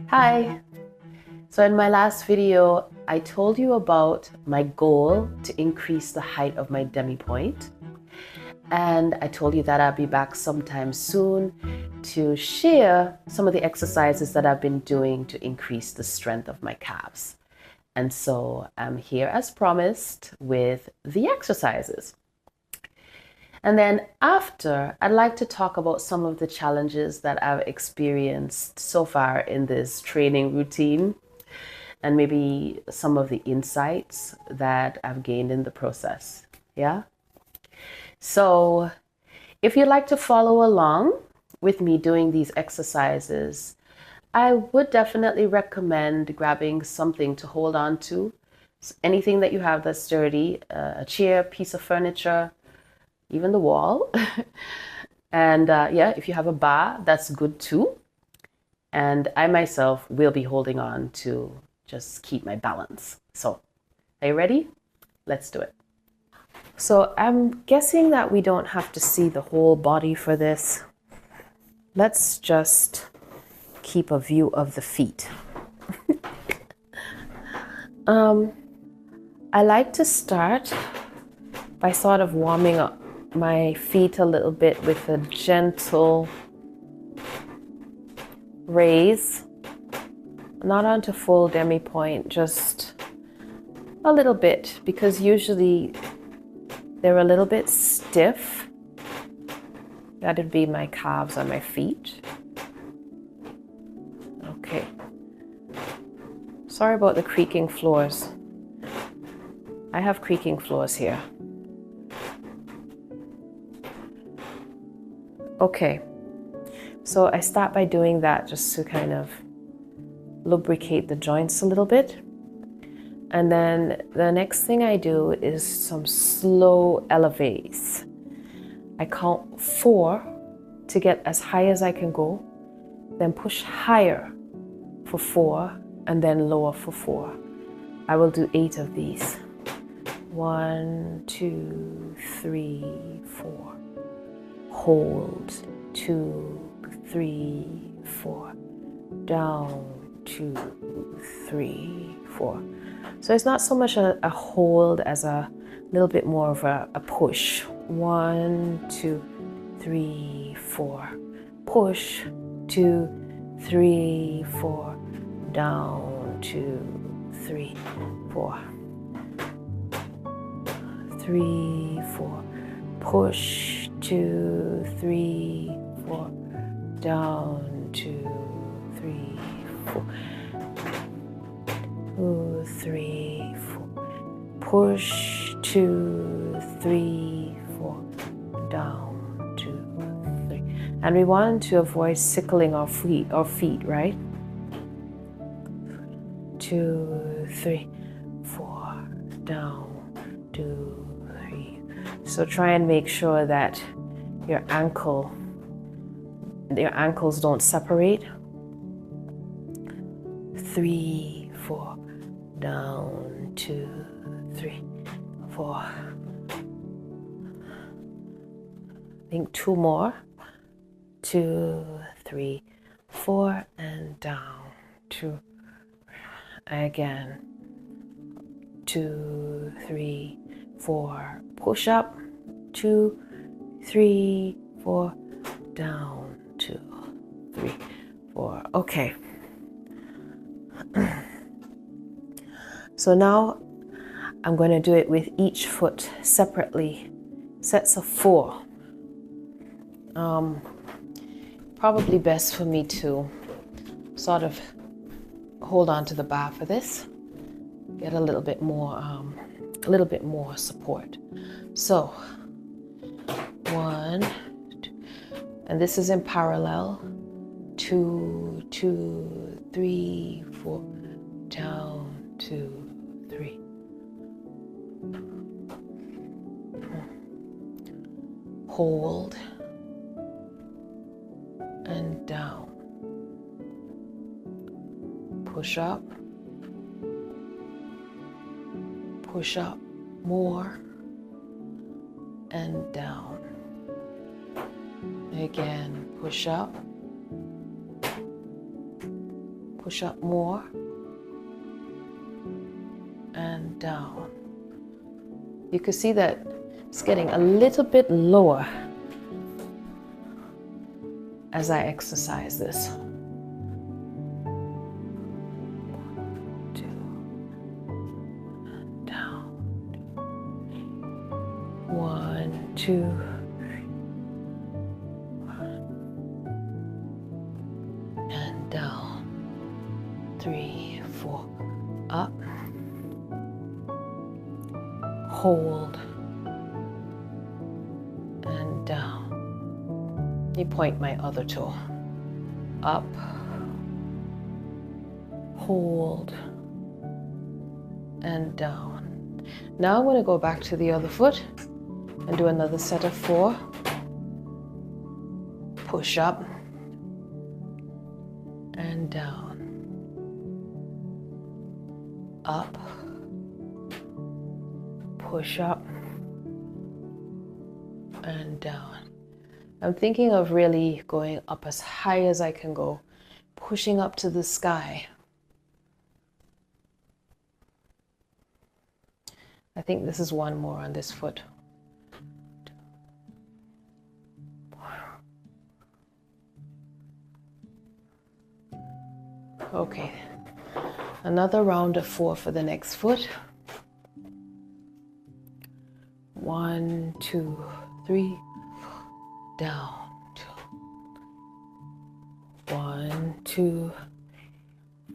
Hi! So in my last video, I told you about my goal to increase the height of my Demi Pointe. And I told you that I'll be back sometime soon to share some of the exercises that I've been doing to increase the strength of my calves. And so I'm here as promised with the exercises. And then after, I'd like to talk about some of the challenges that I've experienced so far in this training routine, and maybe some of the insights that I've gained in the process. Yeah? So if you'd like to follow along with me doing these exercises, I would definitely recommend grabbing something to hold on to. Anything that you have that's sturdy, a chair, piece of furniture, even the wall. And yeah, if you have a bar, that's good too. And I myself will be holding on to just keep my balance. So, are you ready? Let's do it. So I'm guessing that we don't have to see the whole body for this. Let's just keep a view of the feet. I like to start by sort of warming up my feet a little bit with a gentle raise, not onto full Demi Pointe, just a little bit, because usually they're a little bit stiff. That'd be my calves on my feet. Okay. Sorry about the creaking floors. I have creaking floors here. Okay, so I start by doing that just to kind of lubricate the joints a little bit. And then the next thing I do is some slow elevates. I count 4 to get as high as I can go, then push higher for 4, and then lower for 4. I will do 8 of these. 1, 2, 3, 4. Hold, 2, 3, 4. Down, 2, 3, 4. So it's not so much a hold as a little bit more of a push. 1, 2, 3, 4. Push, 2, 3, 4. Down, 2, 3, 4. 3, 4. Push, 2, 3, 4. Down, 2, 3, 4. 2, 3, 4. Push, 2, 3, 4. Down, 2, 3. And we want to avoid sickling our feet, right? 2, 3, 4. Down, 2, 3. So try and make sure that your ankles don't separate. 3, 4. Down, 2, 3, 4. I think 2 more. 2, 3, 4, and down. 2. Again. 2, 3, 4. Push up. 2, 3, 4. Down. 2, 3, 4. Okay. So now I'm going to do it with each foot separately. Sets of 4. Probably best for me to sort of hold on to the bar for this. Get a little bit more support. So 1, 2, and this is in parallel. 2, 2, 3, 4. Down, 2, 3. Hold and down. Push up. Push up more and down. Again, push up more, and down. You can see that it's getting a little bit lower as I exercise this. 2, and down. 1, 2, and down. 3, 4, up, hold, and down. Let me point my other toe. Up, hold, and down. Now I'm going to go back to the other foot and do another set of 4. Push up and down. Up, push up, and down. I'm thinking of really going up as high as I can go, pushing up to the sky. I think this is one more on this foot. Okay, another round of 4 for the next foot. 1, 2, 3, down. 1, 2,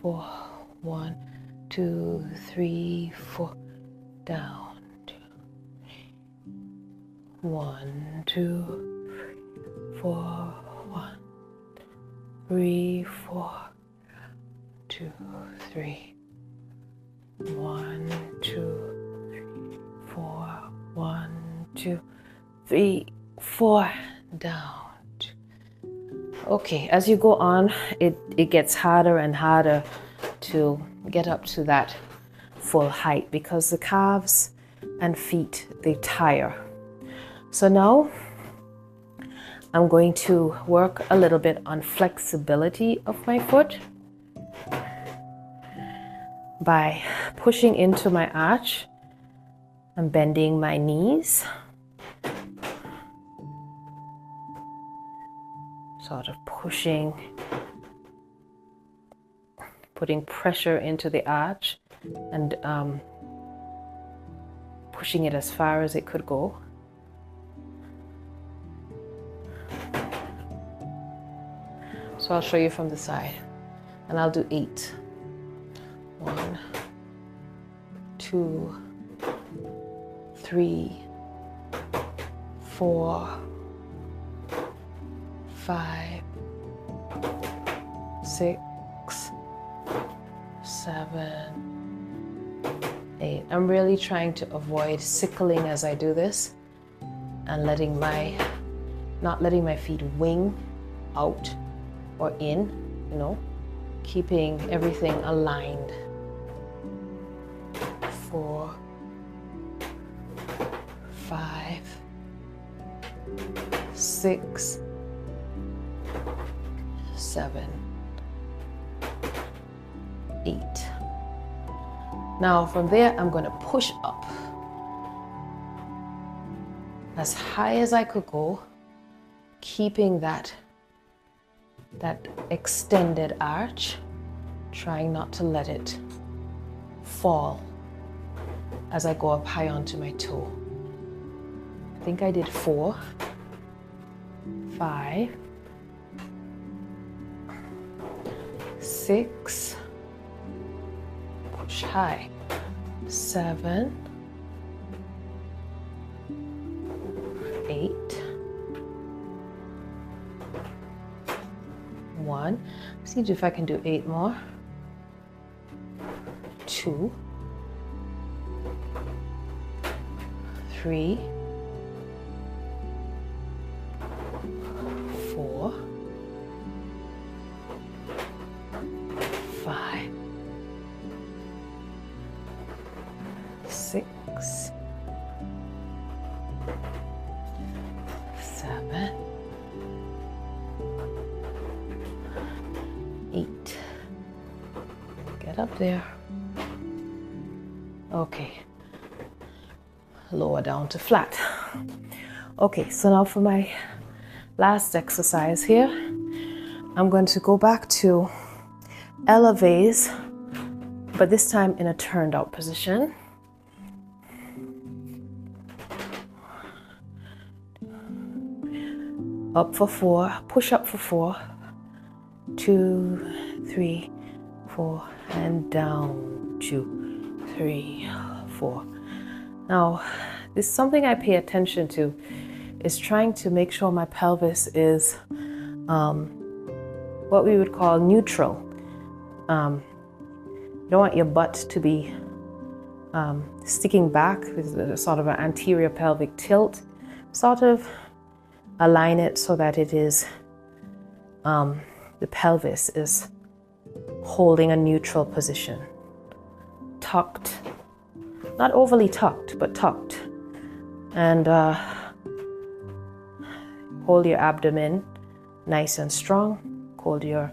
4. 1, 2, 3, 4, down. 1, 2, 4. 1, 3, 4. 2, 3. 1, 2, 4. 1, 2, 3, 4. Down. Okay, as you go on, it gets harder and harder to get up to that full height because the calves and feet, they tire. So now I'm going to work a little bit on flexibility of my foot by pushing into my arch and bending my knees. Sort of pushing, putting pressure into the arch and pushing it as far as it could go. So I'll show you from the side, and I'll do 8. 1, 2, 3, 4, 5, 6, 7, 8. I'm really trying to avoid sickling as I do this and not letting my feet wing out or in, you know, keeping everything aligned. 4, 5, 6, 7, 8. Now from there, I'm going to push up as high as I could go, keeping that extended arch, trying not to let it fall as I go up high onto my toe. I think I did 4, 5, 6, push high, 7, 8, 1. See if I can do 8 more. 2, 3, 4, 5, 6, 7, Get up there. Okay. Lower down to flat. Okay, so now for my last exercise here, I'm going to go back to elevates, but this time in a turned out position. Up for 4, push up for 4, 2, 3, 4, and down, 2, 3, 4. Now, this is something I pay attention to, is trying to make sure my pelvis is what we would call neutral. You don't want your butt to be sticking back with a sort of an anterior pelvic tilt. Sort of align it so that it is, the pelvis is holding a neutral position. Tucked, not overly tucked, but tucked. And hold your abdomen nice and strong. Hold your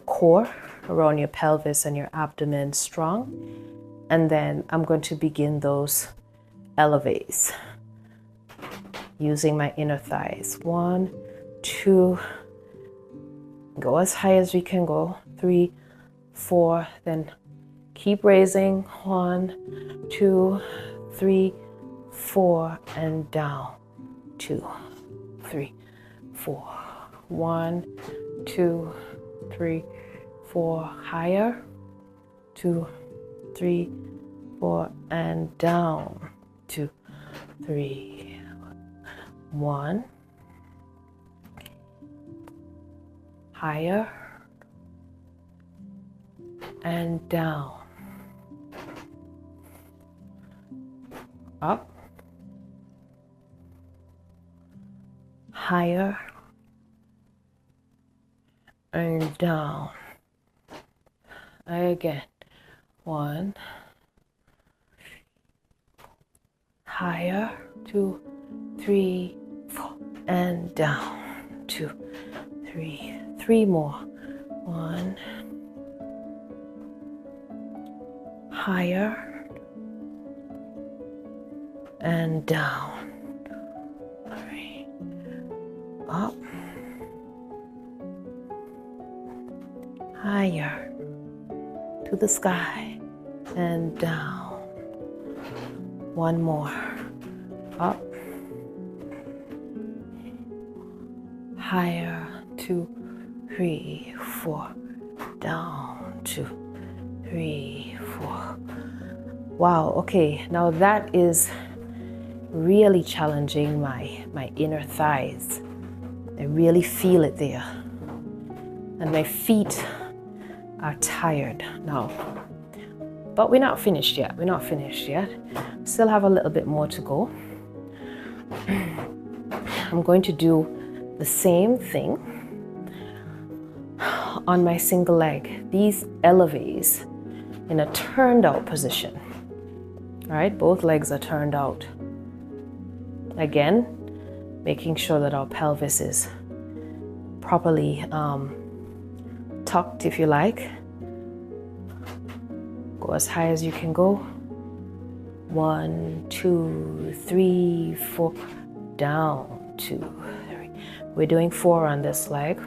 core around your pelvis and your abdomen strong. And then I'm going to begin those elevates using my inner thighs. 1, 2, go as high as we can go. 3, 4, then keep raising. 1, 2, 3, 4, and down. 2, 3, 4. 1, 2, 3, 4. Higher. 2, 3, 4, and down. 2, 3, 1. Higher and down. Up. Higher and down. Again. 1. Higher. 2, 3, 4, and down. 2, 3. 3 more. 1. Higher and down. 3. Up. Higher to the sky and down. 1 more. Up. Higher. 2, 3, 4. Down. 2, 3, 4. Wow, okay, now that is really challenging my inner thighs. I really feel it there. And my feet are tired now. But we're not finished yet. We're not finished yet. Still have a little bit more to go. I'm going to do the same thing on my single leg. These elevates in a turned out position. All right, both legs are turned out. Again, making sure that our pelvis is properly tucked, if you like. Go as high as you can go. 1, 2, 3, 4. Down. 2, 3. We're doing 4 on this leg.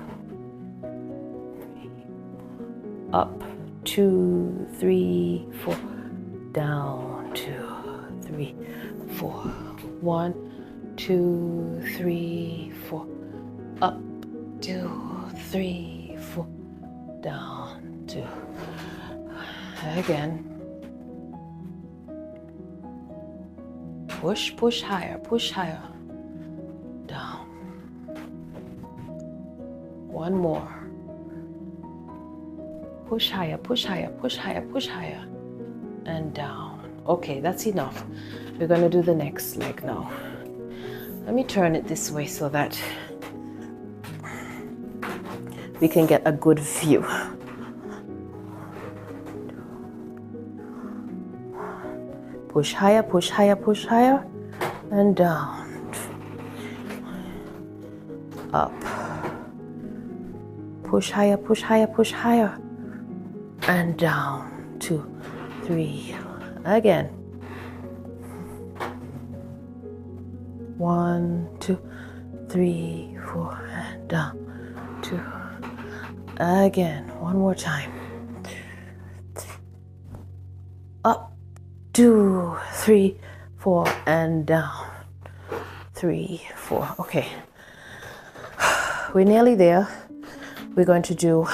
Up. 2, 3, 4. Down. 2, 3, 4. 1, 2, 3, 4. Up. 2, 3, 4. Down. 2. Again. Push, push higher, push higher. Down. 1 more. Push higher, push higher, push higher, push higher. And down. Okay, that's enough. We're going to do the next leg now. Let me turn it this way so that we can get a good view. Push higher, push higher, push higher, and down. Up. Push higher, push higher, push higher. and down, 2, 3, again, 1, 2, 3, 4, and down, 2, again, one more time, up, 2, 3, 4, and down, 3, 4. Okay, we're nearly there. We're going to do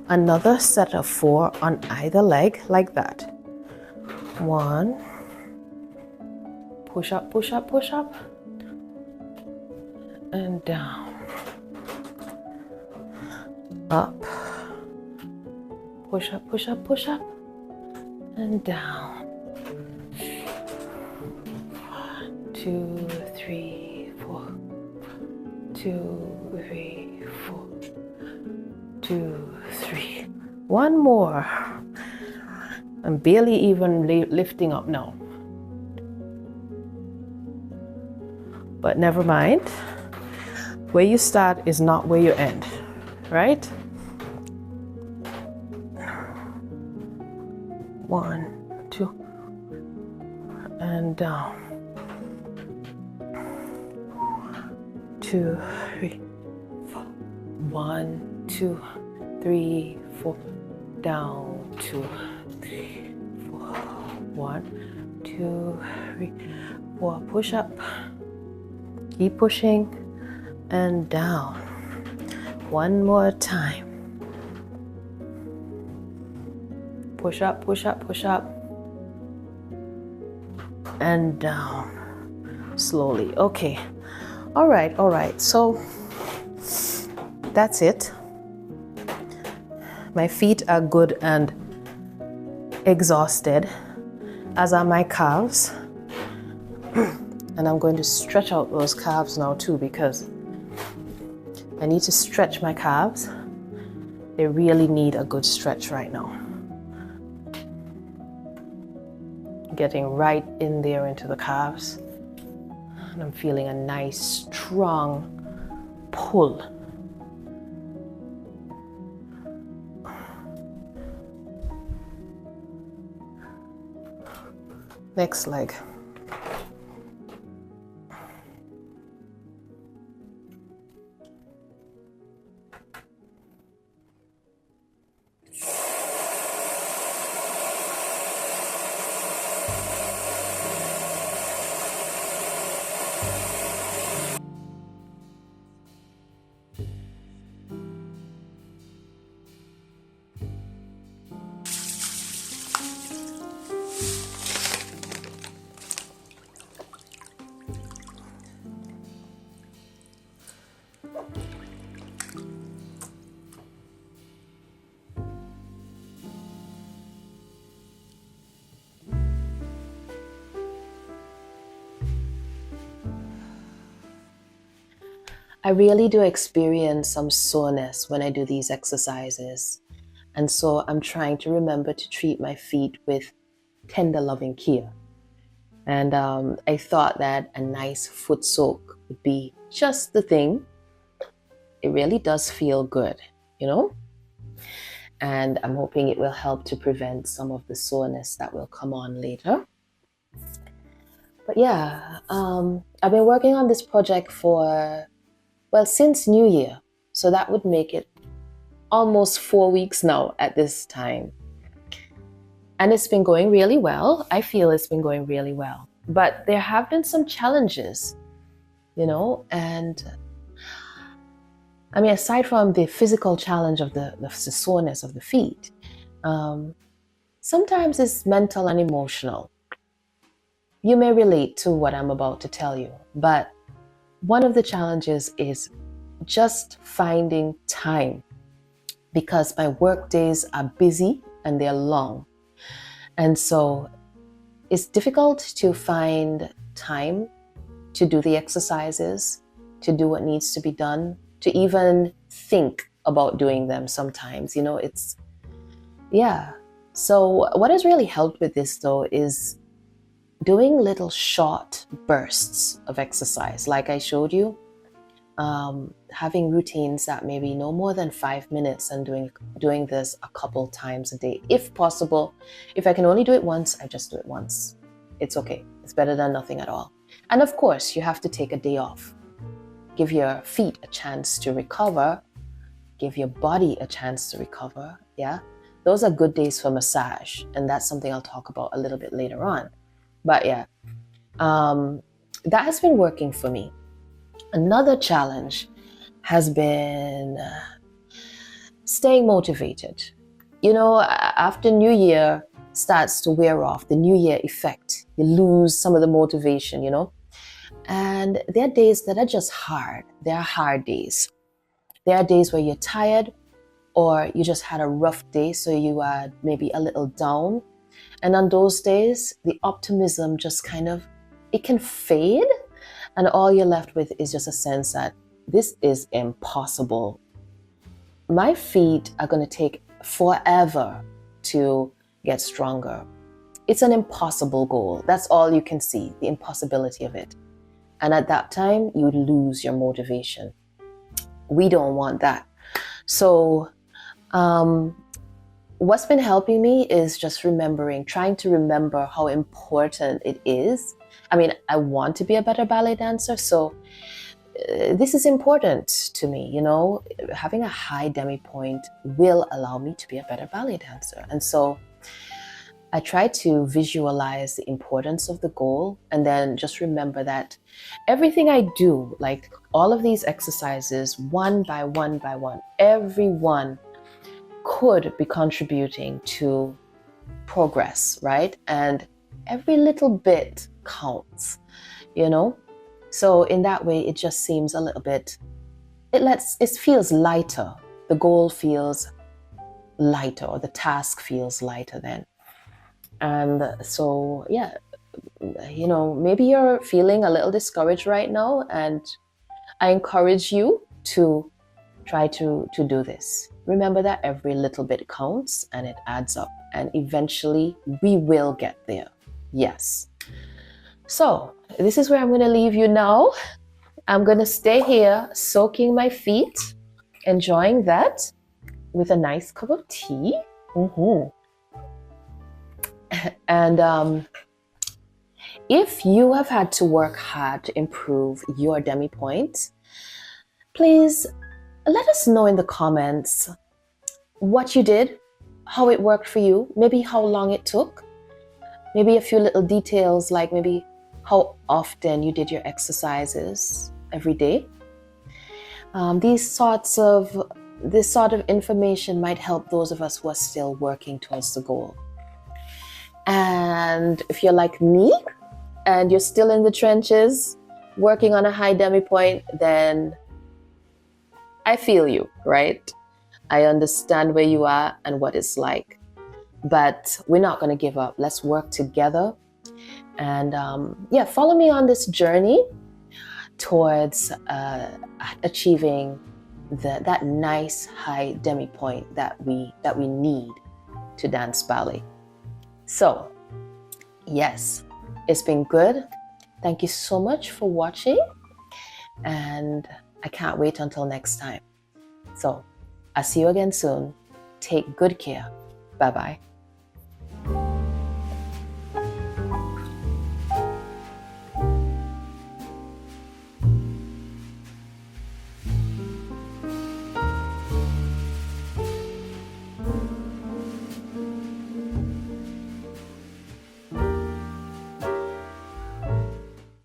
another set of 4 on either leg, like that. 1, push up, push up, push up, and down, up, push up, push up, push up, and down. 2, 3, 4, 2, 3, 4, 2, 3. One more. I'm barely even lifting up now. But never mind. Where you start is not where you end, right? 1, 2, and down. 2, 3, 4. 1, 2, 3, 4. Down. 2, 3, 4. 1, 2, 3, 4. Push up. Keep pushing and down. One more time. Push up, push up, push up, and down slowly. Okay. All right. So that's it. My feet are good and exhausted, as are my calves. And I'm going to stretch out those calves now too, because I need to stretch my calves. They really need a good stretch right now. Getting right in there into the calves. And I'm feeling a nice, strong pull. Next leg. I really do experience some soreness when I do these exercises. And so I'm trying to remember to treat my feet with tender, loving care. And I thought that a nice foot soak would be just the thing. It really does feel good, you know? And I'm hoping it will help to prevent some of the soreness that will come on later. But yeah, I've been working on this project since New Year. So that would make it almost 4 weeks now at this time. And it's been going really well. I feel it's been going really well. But there have been some challenges, you know, and I mean, aside from the physical challenge of the soreness of the feet, sometimes it's mental and emotional. You may relate to what I'm about to tell you, but one of the challenges is just finding time, because my work days are busy and they're long. And so it's difficult to find time to do the exercises, to do what needs to be done, to even think about doing them sometimes. You know, So what has really helped with this though is doing little short bursts of exercise, like I showed you. having routines that maybe no more than 5 minutes and doing this a couple times a day, if possible. If I can only do it once, I just do it once. It's okay. It's better than nothing at all. And of course, you have to take a day off. Give your feet a chance to recover. Give your body a chance to recover. Yeah, those are good days for massage, and that's something I'll talk about a little bit later on. But yeah, that has been working for me. Another challenge has been staying motivated. You know, after New Year starts to wear off, the New Year effect, you lose some of the motivation, you know. And there are days that are just hard. There are hard days. There are days where you're tired or you just had a rough day, so you are maybe a little down. And on those days, the optimism just kind of, it can fade. And all you're left with is just a sense that this is impossible. My feet are going to take forever to get stronger. It's an impossible goal. That's all you can see, the impossibility of it. And at that time, you lose your motivation. We don't want that. So what's been helping me is just trying to remember how important it is. I mean, I want to be a better ballet dancer, so this is important to me, you know. Having a high Demi Pointe will allow me to be a better ballet dancer. And so I try to visualize the importance of the goal and then just remember that everything I do, like all of these exercises, one by one by one, every one could be contributing to progress, right? And every little bit counts, you know? So in that way, it just seems a little bit, it feels lighter. The goal feels lighter, or the task feels lighter then. And so, yeah, you know, maybe you're feeling a little discouraged right now, and I encourage you to try to do this. Remember that every little bit counts and it adds up, and eventually we will get there. Yes. So this is where I'm going to leave you now. I'm going to stay here soaking my feet, enjoying that with a nice cup of tea. And if you have had to work hard to improve your Demi Pointe, please let us know in the comments what you did, how it worked for you, maybe how long it took, maybe a few little details like maybe how often you did your exercises every day. This sort of information might help those of us who are still working towards the goal. And if you're like me and you're still in the trenches working on a high Demi Pointe, then I feel you, right? I understand where you are and what it's like. But we're not going to give up. Let's work together. And follow me on this journey towards achieving that nice high Demi Pointe that we need to dance ballet. So, yes, it's been good. Thank you so much for watching, and I can't wait until next time. So, I'll see you again soon. Take good care. Bye-bye.